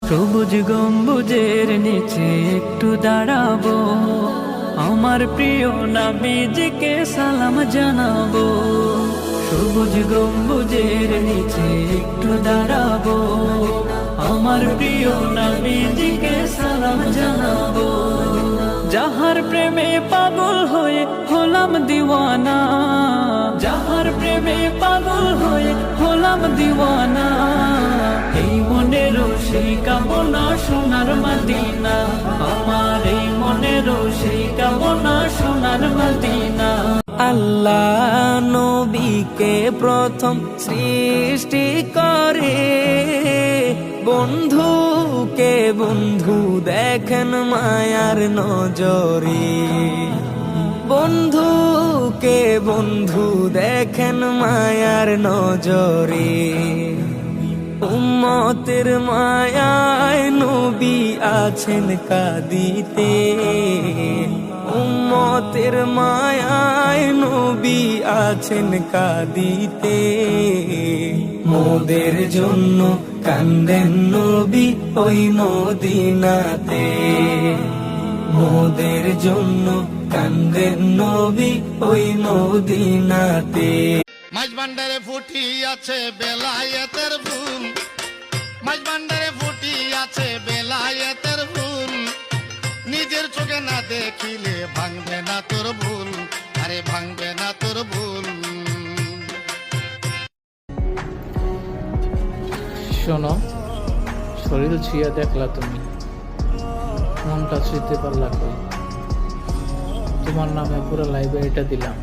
সবুজ গম্বুজের নিচে একটু দাঁড়াবো, আমার প্রিয় নবীজিকে সালাম জানাবো। সবুজ গম্বুজের নিচে একটু দাঁড়াবো, আমার প্রিয় নবীজিকে সালাম জানাবো। যাহার প্রেমে পাগল হয়ে হলাম দিওয়ানা, যাহার প্রেমে পাগল হয়ে হলাম দিওয়ানা, এই মনেরও সেই কামনা সোনার মদিনা, আমার এই মনেরও সেই কামনা সোনার মদিনা। আল্লাহ নবীকে প্রথম সৃষ্টি করে, বন্ধুকে বন্ধু দেখেন মায়ার নজরে, বন্ধুকে বন্ধু দেখেন মায়ার নজরে। উম্মতের মায়ায় নবী আছেন কাঁদিতে, উম্মতের মায়ায় নবী আছেন কাঁদিতে। মোদের জন্য কান্দেন নবী ওই মদিনাতে, মোদের জন্য কান্দেন নবী ওই মদিনাতে। মাঝ ভান্ডারে ফুটি আছে বেলায়েতের ফুল, মাঝ ভান্ডারে ফুটি আছে বেলায়েতের ফুল, নিজের চোখে না দেখিলে ভাঙবে না তোর ভুল, আরে ভাঙবে না তোর ভুল। শোনো, শরীর ছুঁয়ে দেখলা তুমি, মনটা ছুঁতে পারলা কই? তোমার নামে পুরো লাইব্রেরিটা দিলাম,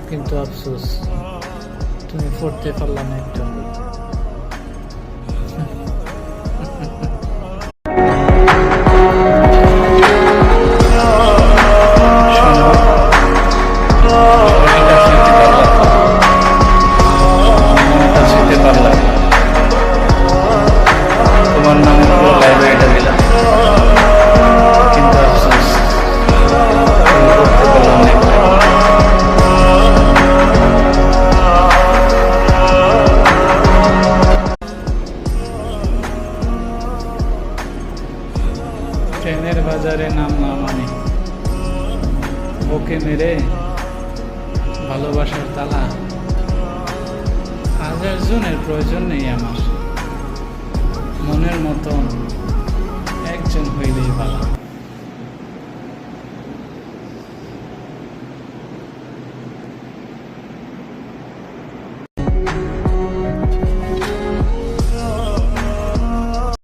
কিন্তু আফসোস তুমি পড়তে পারলা না একটা। তোমার নামে পুরো লাইব্রেরিটা দিলাম, কিন্তু আফসোস তুমি পড়তে পারলাম না একটা। ট্রেনের বাজারে নাম না মানে ওকে মেরে ভালোবাসার তালা, হাজার জনের প্রয়োজন নেই আমার, মনের মতন একজন হইলেই ভালো।